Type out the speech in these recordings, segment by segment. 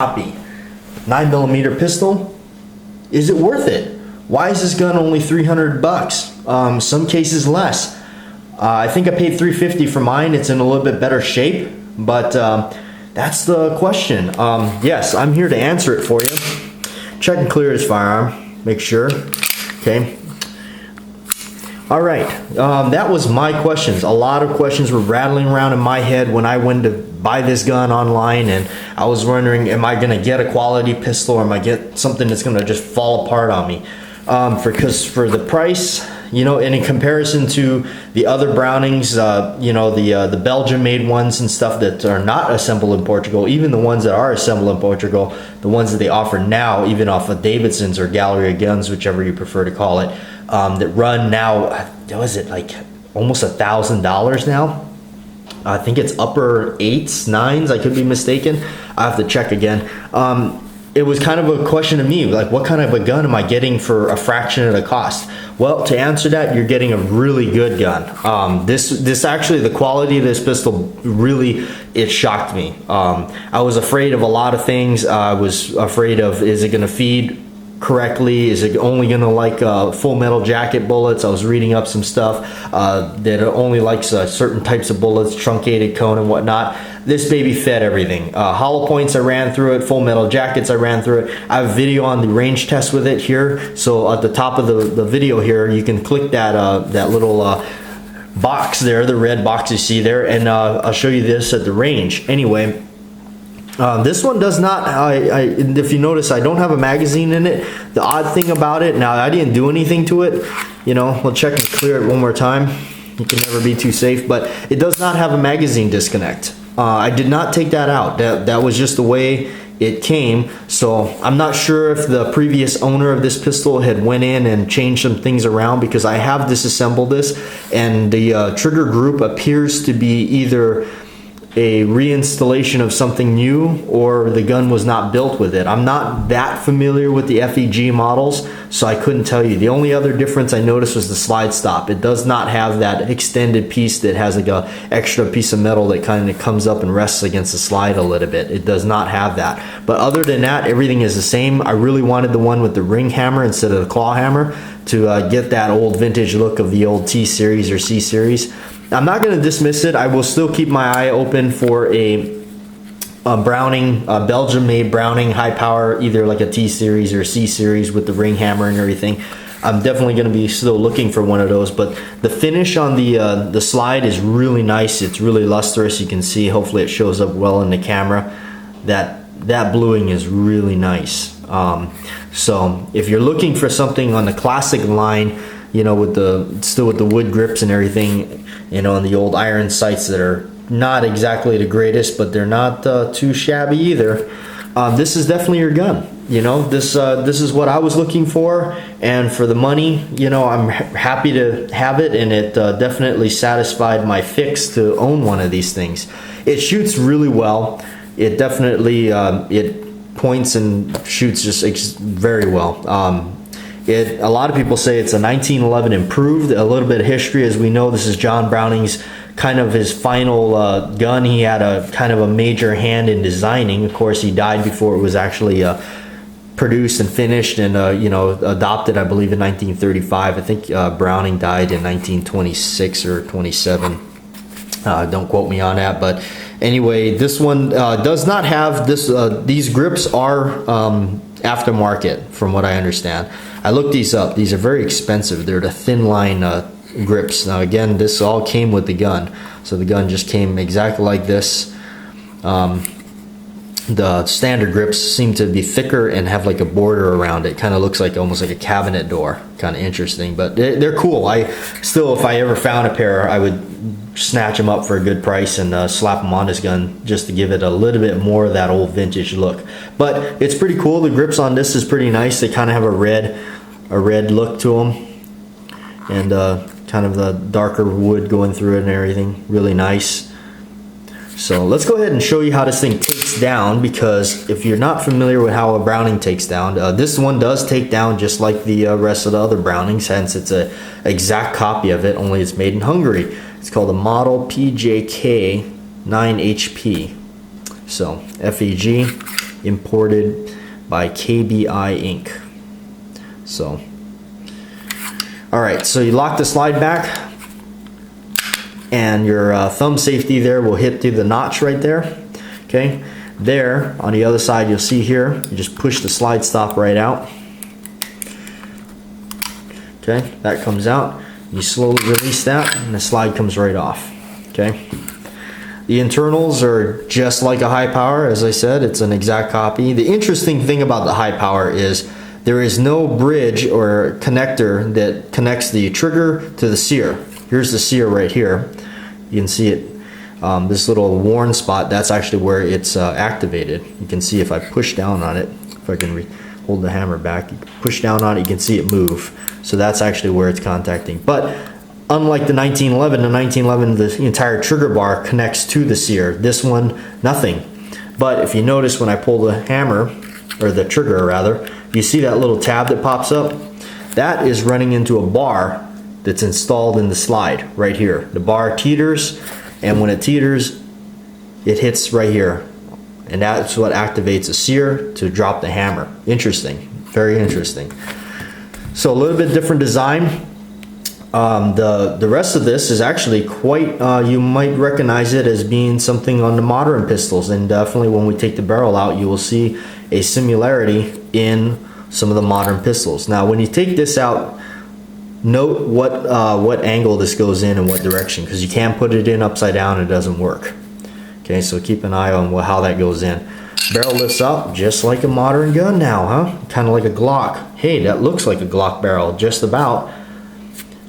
copy. 9mm pistol, is it worth it? Why is this gun only 300 bucks? Some cases less. I think I paid $350 for mine. It's in a little bit better shape, but that's the question. Yes, I'm here to answer it for you. Check and clear his firearm, make sure. Okay. All right, that was my questions. A lot of questions were rattling around in my head when I went to buy this gun online, and I was wondering, am I gonna get a quality pistol, or am I get something that's gonna just fall apart on me? Because for the price, you know, and in comparison to the other Brownings, you know, the Belgian-made ones and stuff that are not assembled in Portugal, even the ones that are assembled in Portugal, the ones that they offer now, even off of Davidson's or Gallery of Guns, whichever you prefer to call it, that run now, what is it, like almost $1,000 now? I think it's upper 8s, 9s, I could be mistaken. I have to check again. It was kind of a question to me, like, what kind of a gun am I getting for a fraction of the cost? Well, to answer that, you're getting a really good gun. This actually, the quality of this pistol, really, it shocked me. I was afraid of a lot of things. I was afraid of, is it gonna feed correctly? Is it only gonna like full metal jacket bullets? I was reading up some stuff that it only likes certain types of bullets, truncated cone and whatnot. This baby fed everything. Hollow points, I ran through it. Full metal jackets, I ran through it. I have a video on the range test with it here. So at the top of the video here, you can click that that little box there, the red box you see there, and I'll show you this at the range. Anyway, this one does not, if you notice, I don't have a magazine in it. The odd thing about it, now I didn't do anything to it, you know, we'll check and clear it one more time. You can never be too safe, but it does not have a magazine disconnect. I did not take that out. That was just the way it came. So I'm not sure if the previous owner of this pistol had went in and changed some things around, because I have disassembled this, and the trigger group appears to be either a reinstallation of something new, or the gun was not built with it. I'm not that familiar with the FEG models, so I couldn't tell you. The only other difference I noticed was the slide stop. It does not have that extended piece that has like a extra piece of metal that kind of comes up and rests against the slide a little bit. It does not have that. But other than that, everything is the same. I really wanted the one with the ring hammer instead of the claw hammer to get that old vintage look of the old T series or C series. I'm not going to dismiss it. I will still keep my eye open for a Browning, Belgian-made Browning high power, either like a T series or C series with the ring hammer and everything. I'm definitely going to be still looking for one of those. But the finish on the slide is really nice. It's really lustrous. You can see. Hopefully, it shows up well in the camera. That bluing is really nice. So if you're looking for something on the classic line, you know, with the wood grips and everything, you know, and the old iron sights that are not exactly the greatest, but they're not too shabby either. This is definitely your gun. You know, this is what I was looking for, and for the money, you know, I'm happy to have it, and it definitely satisfied my fix to own one of these things. It shoots really well. It definitely it points and shoots just very well. A lot of people say it's a 1911 improved. A little bit of history, as we know, this is John Browning's kind of his final gun. He had a kind of a major hand in designing. Of course, he died before it was actually produced and finished and you know, adopted, I believe, in 1935. I think Browning died in 1926 or 27. Don't quote me on that, but anyway, this one does not have this. These grips are aftermarket, from what I understand. I looked these up. These are very expensive. They're the thin line grips. Now again, this all came with the gun, so the gun just came exactly like this. The standard grips seem to be thicker and have like a border around it. Kind of looks like almost like a cabinet door. Kind of interesting, but they're cool. I still, if I ever found a pair, I would snatch them up for a good price and slap them on this gun just to give it a little bit more of that old vintage look. But it's pretty cool. The grips on this is pretty nice. They kind of have a red look to them, and kind of the darker wood going through it and everything. Really nice. So let's go ahead and show you how this thing takes down, because if you're not familiar with how a Browning takes down, this one does take down just like the rest of the other Brownings, hence it's an exact copy of it, only it's made in Hungary. It's called a Model PJK 9HP. So FEG, imported by KBI Inc. So, all right, so you lock the slide back, and your thumb safety there will hit through the notch right there. Okay, there on the other side, you'll see here, you just push the slide stop right out. Okay, that comes out. You slowly release that, and the slide comes right off. Okay, the internals are just like a high power. As I said, it's an exact copy. The interesting thing about the high power is there is no bridge or connector that connects the trigger to the sear. Here's the sear right here. You can see it, this little worn spot, that's actually where it's activated. You can see if I push down on it, if I can hold the hammer back, you push down on it, you can see it move. So that's actually where it's contacting. But unlike the 1911, the entire trigger bar connects to the sear. This one, nothing. But if you notice when I pull the hammer, or the trigger rather, you see that little tab that pops up? That is running into a bar that's installed in the slide right here. The bar teeters, and when it teeters, it hits right here. And that's what activates a sear to drop the hammer. Interesting, very interesting. So a little bit different design. The rest of this is actually quite, you might recognize it as being something on the modern pistols, and definitely when we take the barrel out, you will see a similarity in some of the modern pistols. Now when you take this out, note what angle this goes in and what direction, because you can't put it in upside down, it doesn't work. Okay, so keep an eye on how that goes in. Barrel lifts up just like a modern gun now, huh? Kind of like a Glock. Hey, that looks like a Glock barrel, just about.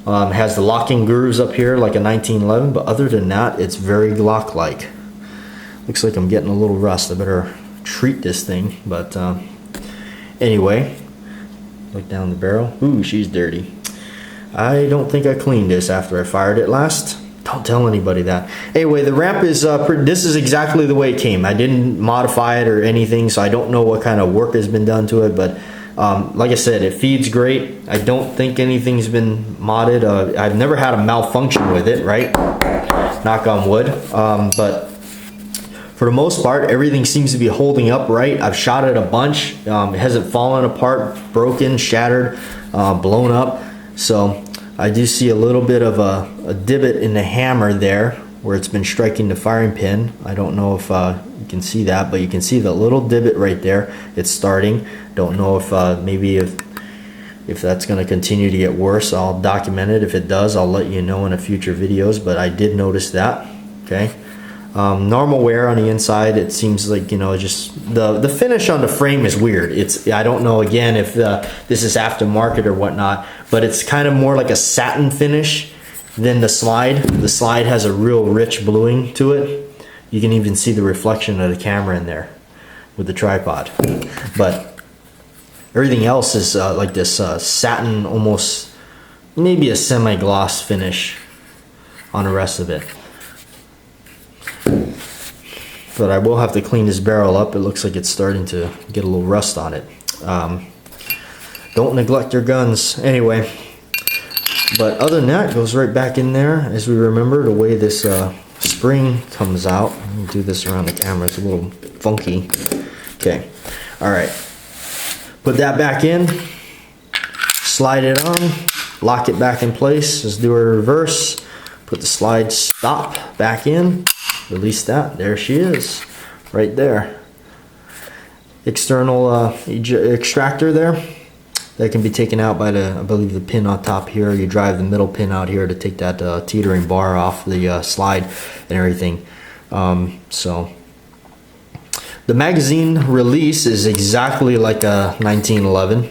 Has the locking grooves up here like a 1911, but other than that, it's very Glock-like. Looks like I'm getting a little rust. I better treat this thing, but anyway, look down the barrel. Ooh, she's dirty. I don't think I cleaned this after I fired it last. Don't tell anybody that. Anyway, the ramp is, this is exactly the way it came. I didn't modify it or anything, so I don't know what kind of work has been done to it, but like I said, it feeds great. I don't think anything's been modded. I've never had a malfunction with it, right? Knock on wood. But for the most part, everything seems to be holding up right. I've shot it a bunch. It hasn't fallen apart, broken, shattered, blown up. So I do see a little bit of a divot in the hammer there where it's been striking the firing pin. I don't know if you can see that, but you can see the little divot right there. It's starting. Don't know if maybe if that's going to continue to get worse. I'll document it. If it does, I'll let you know in a future videos, but I did notice that. Okay. Normal wear on the inside, it seems like, you know, just the finish on the frame is weird. I don't know again if this is aftermarket or whatnot, but it's kind of more like a satin finish than the slide. The slide has a real rich bluing to it. You can even see the reflection of the camera in there with the tripod. But everything else is like this satin, almost maybe a semi-gloss finish on the rest of it. But I will have to clean this barrel up. It looks like it's starting to get a little rust on it. Don't neglect your guns. Anyway, but other than that, it goes right back in there. As we remember, the way this spring comes out. Let me do this around the camera. It's a little funky. Okay. All right. Put that back in. Slide it on. Lock it back in place. Let's do a reverse. Put the slide stop back in. Release that. There she is, right there. External extractor there. That can be taken out by the, I believe, the pin on top here. You drive the middle pin out here to take that teetering bar off the slide and everything. So the magazine release is exactly like a 1911.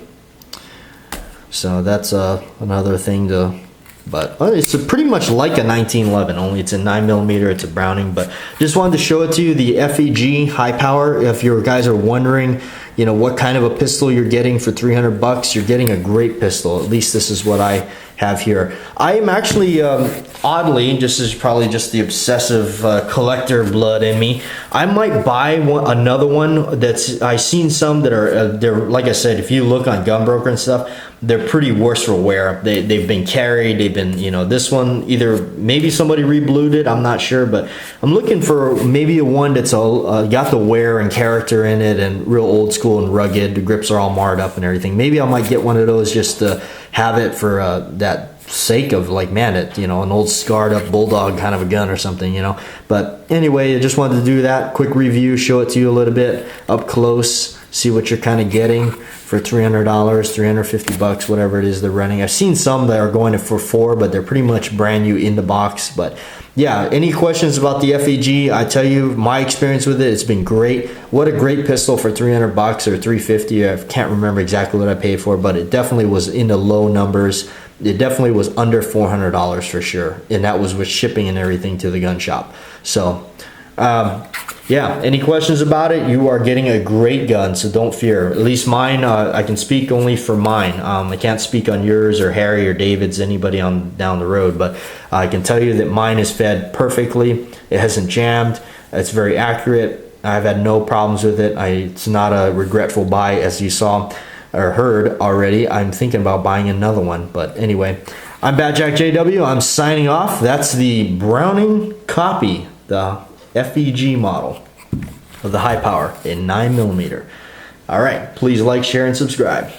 So that's another thing to. But it's pretty much like a 1911, only it's a 9mm, it's a Browning. But just wanted to show it to you, the FEG high power. If you guys are wondering, you know, what kind of a pistol you're getting for 300 bucks, you're getting a great pistol. At least this is what I have here. I am actually, oddly, this is probably just the obsessive collector blood in me, I might buy another one that's, I've seen some that are, they're, like I said, if you look on Gunbroker and stuff, they're pretty worse for wear. They've been carried. They've been, you know, this one either maybe somebody reblued it. I'm not sure, but I'm looking for maybe a one that's got the wear and character in it and real old school and rugged. The grips are all marred up and everything. Maybe I might get one of those just to have it for that sake of, like, man, it, you know, an old scarred up bulldog kind of a gun or something, you know. But anyway, I just wanted to do that quick review, show it to you a little bit up close, see what you're kind of getting for $300, $350, whatever it is they're running. I've seen some that are going for $400, but they're pretty much brand new in the box. But yeah, any questions about the FEG? I tell you, my experience with it, it's been great. What a great pistol for $300 or $350. I can't remember exactly what I paid for, but it definitely was in the low numbers. It definitely was under $400 for sure, and that was with shipping and everything to the gun shop. So yeah, any questions about it? You are getting a great gun, so don't fear. At least mine, I can speak only for mine. I can't speak on yours or Harry or David's, anybody on down the road, but I can tell you that mine is fed perfectly. It hasn't jammed. It's very accurate. I've had no problems with it. It's not a regretful buy, as you saw or heard already. I'm thinking about buying another one, but anyway, I'm Batjac J.W. I'm signing off. That's the Browning copy, the FEG model of the high power in 9mm. All right, please like, share, and subscribe.